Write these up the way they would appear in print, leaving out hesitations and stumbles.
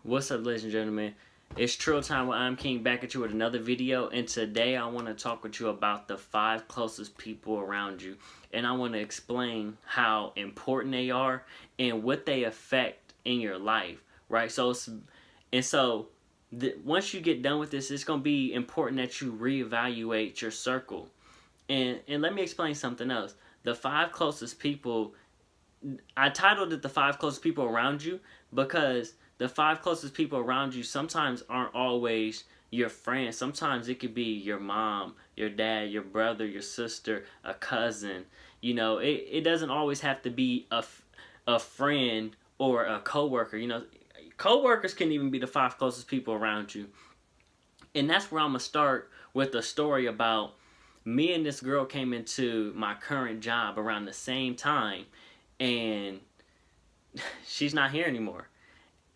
What's up, ladies and gentlemen? It's Trill time where I'm King back at you with another video, and today I want to talk with you about the 5 closest people around you, and I want to explain how important they are and what they affect in your life, right? Once you get done with this, it's going to be important that you reevaluate your circle. And let me explain something else. The 5 closest people, I titled it the 5 closest people around you because the 5 closest people around you sometimes aren't always your friends. Sometimes it could be your mom, your dad, your brother, your sister, a cousin. It doesn't always have to be a friend or a coworker. Coworkers can even be the 5 closest people around you. And that's where I'm going to start with a story about me and this girl came into my current job around the same time, and she's not here anymore.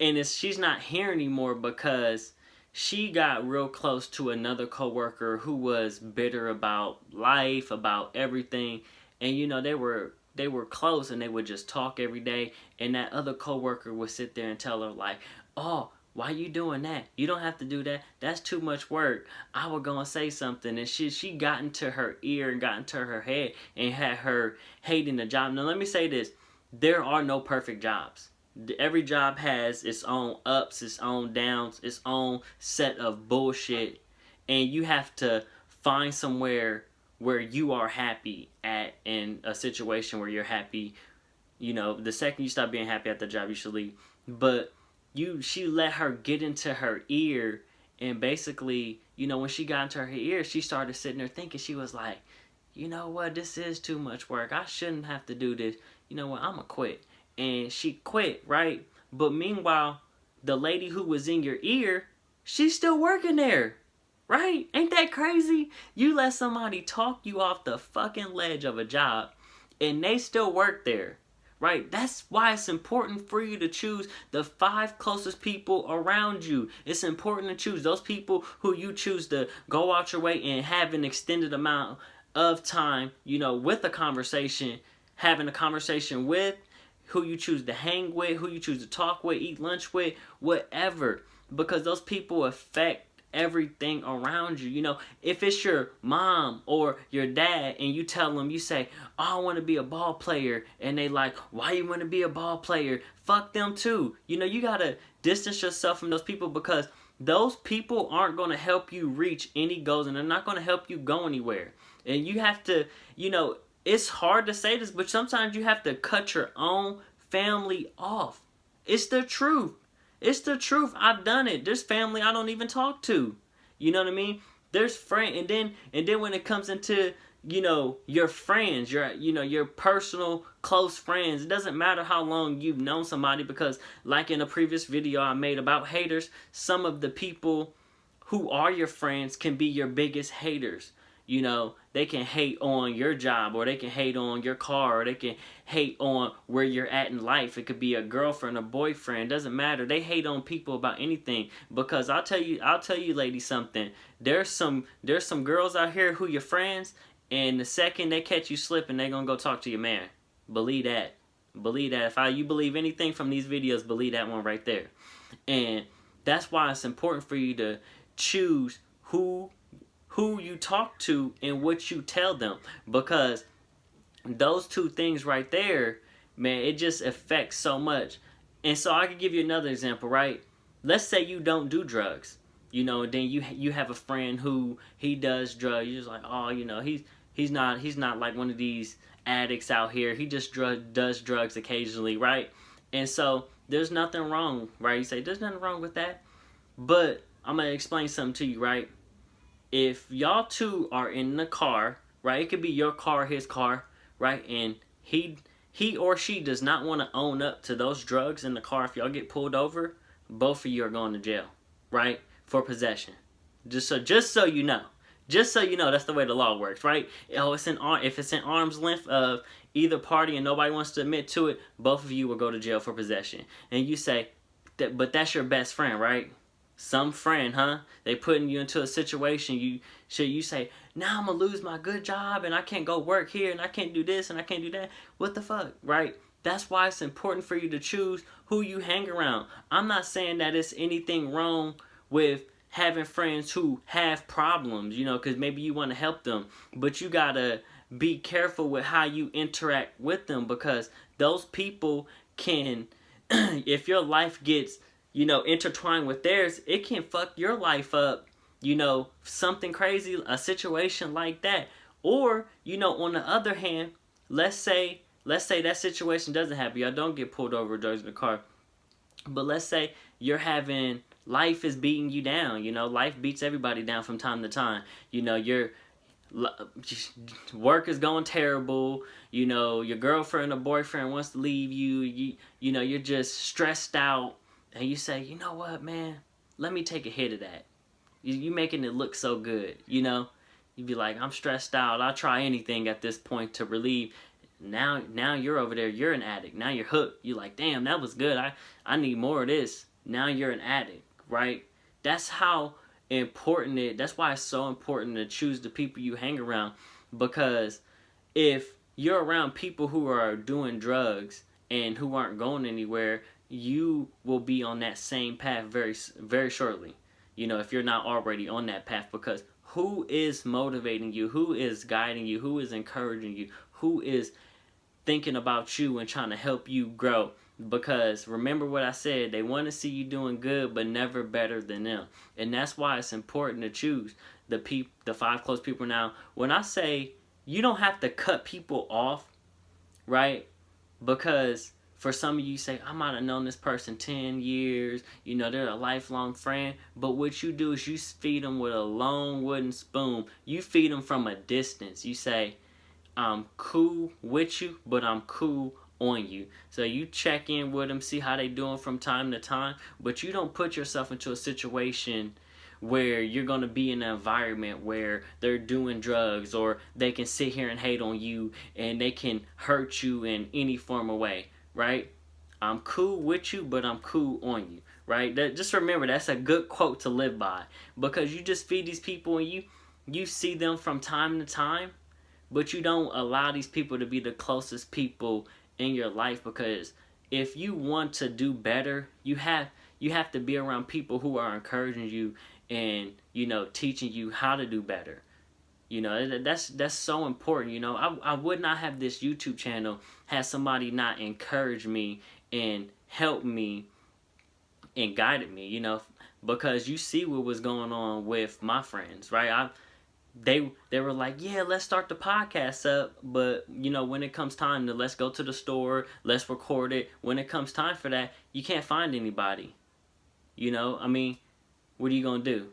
And she's not here anymore because she got real close to another coworker who was bitter about life, about everything. And they were close, and they would just talk every day. And that other coworker would sit there and tell her like, "Oh, why you doing that? You don't have to do that. That's too much work." I was gonna say something, and she got into her ear and got into her head and had her hating the job. Now let me say this: there are no perfect jobs. Every job has its own ups, its own downs, its own set of bullshit, and you have to find somewhere where you are happy at, in a situation where you're happy. The second you stop being happy at the job, you should leave. But she let her get into her ear, and basically, when she got into her ear, she started sitting there thinking, she was like, "You know what, this is too much work. I shouldn't have to do this. You know what, I'ma quit." And she quit, right? But meanwhile, the lady who was in your ear, she's still working there, right? Ain't that crazy? You let somebody talk you off the fucking ledge of a job, and they still work there, right? That's why it's important for you to choose the 5 closest people around you. It's important to choose those people who you choose to go out your way and have an extended amount of time, with a conversation, having a conversation with, who you choose to hang with, who you choose to talk with, eat lunch with, whatever. Because those people affect everything around you. If it's your mom or your dad and you tell them, you say, "Oh, I want to be a ball player," and they like, "Why you want to be a ball player?" Fuck them too. You got to distance yourself from those people, because those people aren't going to help you reach any goals, and they're not going to help you go anywhere. And you have to, it's hard to say this, but sometimes you have to cut your own family off. It's the truth. It's the truth. I've done it. There's family I don't even talk to. You know what I mean? There's friends, and then when it comes into, your friends, your personal close friends, it doesn't matter how long you've known somebody, because like in a previous video I made about haters, some of the people who are your friends can be your biggest haters. They can hate on your job, or they can hate on your car, or they can hate on where you're at in life. It could be a girlfriend, a boyfriend, doesn't matter. They hate on people about anything, because I'll tell you ladies something. There's some girls out here who your friends, and the second they catch you slipping, they're going to go talk to your man. Believe that. Believe that. If you believe anything from these videos, believe that one right there. And that's why it's important for you to choose who you talk to and what you tell them, because those 2 things right there, man, it just affects so much. And so I could give you another example, right? Let's say you don't do drugs, and then you have a friend who he does drugs. You're just like, "Oh, he's not like one of these addicts out here. He just does drugs occasionally," right? And so there's nothing wrong, right? You say there's nothing wrong with that, but I'm gonna explain something to you, right? If y'all two are in the car, right? It could be your car, his car, right? And he or she does not want to own up to those drugs in the car. If y'all get pulled over, both of you are going to jail, right? For possession. Just so you know. Just so you know, that's the way the law works, right? If it's in arm's length of either party and nobody wants to admit to it, both of you will go to jail for possession. And you say, but that's your best friend, right? Some friend, huh? They putting you into a situation. You say, "Now I'm gonna lose my good job, and I can't go work here, and I can't do this, and I can't do that." What the fuck, right? That's why it's important for you to choose who you hang around. I'm not saying that it's anything wrong with having friends who have problems, because maybe you want to help them, but you gotta be careful with how you interact with them, because those people can, if your life gets, intertwined with theirs, it can fuck your life up, something crazy, a situation like that. Or, on the other hand, let's say that situation doesn't happen. Y'all don't get pulled over or drugs in the car. But let's say life is beating you down. Life beats everybody down from time to time. Your work is going terrible. Your girlfriend or boyfriend wants to leave you. You're just stressed out. And you say, you know what, man? Let me take a hit of that. You making it look so good, You'd be like, I'm stressed out. I'll try anything at this point to relieve. Now you're over there. You're an addict. Now you're hooked. You're like, damn, that was good. I need more of this. Now you're an addict, right? That's how important that's why it's so important to choose the people you hang around. Because if you're around people who are doing drugs and who aren't going anywhere, you will be on that same path very, very shortly. If you're not already on that path, because who is motivating you? Who is guiding you? Who is encouraging you? Who is thinking about you and trying to help you grow? Because remember what I said, they want to see you doing good, but never better than them. And that's why it's important to choose the 5 close people. Now, when I say you don't have to cut people off, right? Because for some of you say, I might have known this person 10 years, they're a lifelong friend. But what you do is you feed them with a long wooden spoon. You feed them from a distance. You say, I'm cool with you, but I'm cool on you. So you check in with them, see how they doing from time to time. But you don't put yourself into a situation where you're going to be in an environment where they're doing drugs, or they can sit here and hate on you and they can hurt you in any form of way. Right? I'm cool with you, but I'm cool on you. Right? Just remember, that's a good quote to live by. Because you just feed these people and you see them from time to time, but you don't allow these people to be the closest people in your life. Because if you want to do better, you have to be around people who are encouraging you and, teaching you how to do better. That's so important. I would not have this YouTube channel had somebody not encouraged me and helped me and guided me, because you see what was going on with my friends, right? They were like, yeah, let's start the podcast up, but when it comes time to let's go to the store, let's record it, when it comes time for that, you can't find anybody. What are you gonna do?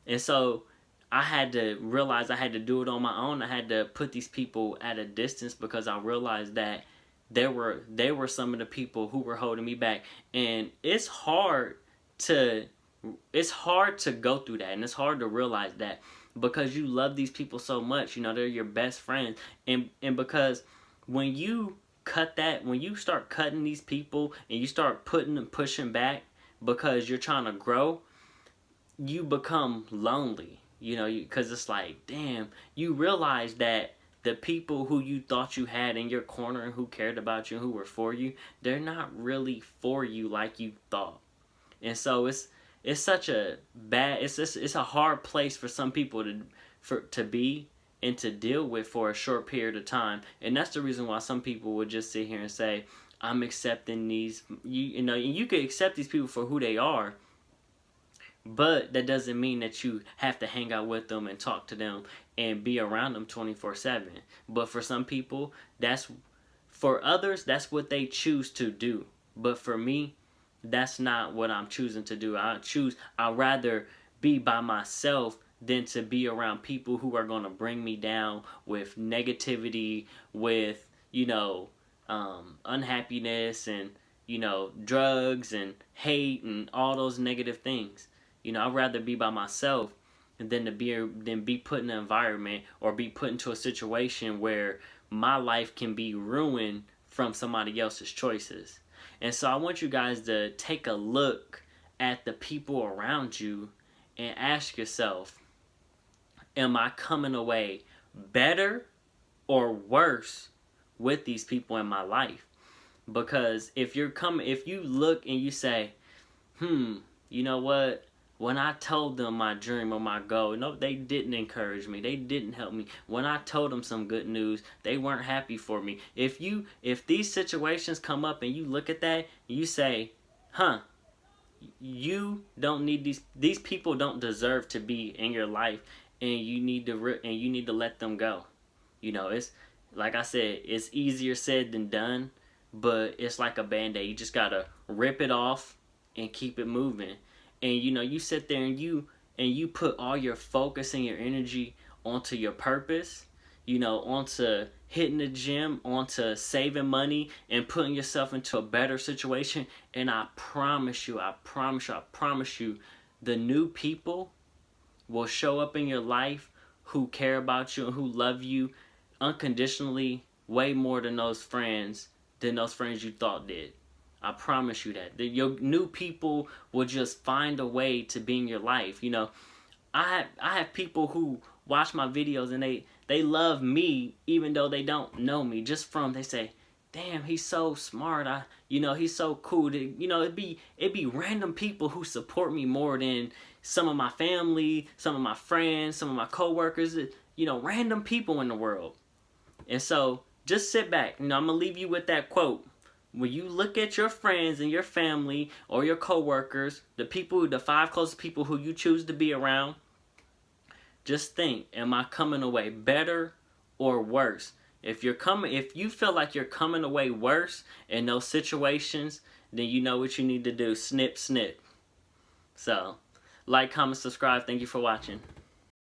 And so I had to realize I had to do it on my own. I had to put these people at a distance, because I realized that they were some of the people who were holding me back. And it's hard to go through that, and it's hard to realize that, because you love these people so much. They're your best friends, and because when you start cutting these people and you start pushing back because you're trying to grow, you become lonely. Because it's like, damn, you realize that the people who you thought you had in your corner and who cared about you and who were for you, they're not really for you like you thought. And so it's such a it's a hard place for some people to be and to deal with for a short period of time. And that's the reason why some people would just sit here and say, I'm accepting these, you could accept these people for who they are, but that doesn't mean that you have to hang out with them and talk to them and be around them 24/7. But for some people, for others, that's what they choose to do. But for me, that's not what I'm choosing to do. I'd rather be by myself than to be around people who are going to bring me down with negativity, with, unhappiness, and, drugs and hate and all those negative things. I'd rather be by myself than be put in an environment or be put into a situation where my life can be ruined from somebody else's choices. And so I want you guys to take a look at the people around you and ask yourself, am I coming away better or worse with these people in my life? Because if you look and you say, you know what? When I told them my dream or my goal, no, they didn't encourage me. They didn't help me. When I told them some good news, they weren't happy for me. If these situations come up and you look at that, and you say, you don't need these people don't deserve to be in your life, and you need to let them go. It's like I said, it's easier said than done, but it's like a band-aid. You just gotta rip it off and keep it moving. And you sit there and you put all your focus and your energy onto your purpose, onto hitting the gym, onto saving money and putting yourself into a better situation. And I promise you, the new people will show up in your life who care about you and who love you unconditionally way more than those friends you thought did. I promise you that. Your new people will just find a way to be in your life. I have people who watch my videos and they love me even though they don't know me. They say, damn, he's so smart. He's so cool. It'd be random people who support me more than some of my family, some of my friends, some of my coworkers. Random people in the world. And so just sit back. I'm gonna leave you with that quote. When you look at your friends and your family or your coworkers, the 5 closest people who you choose to be around, just think, am I coming away better or worse? If you feel like you're coming away worse in those situations, then you know what you need to do. Snip, snip. So, like, comment, subscribe. Thank you for watching.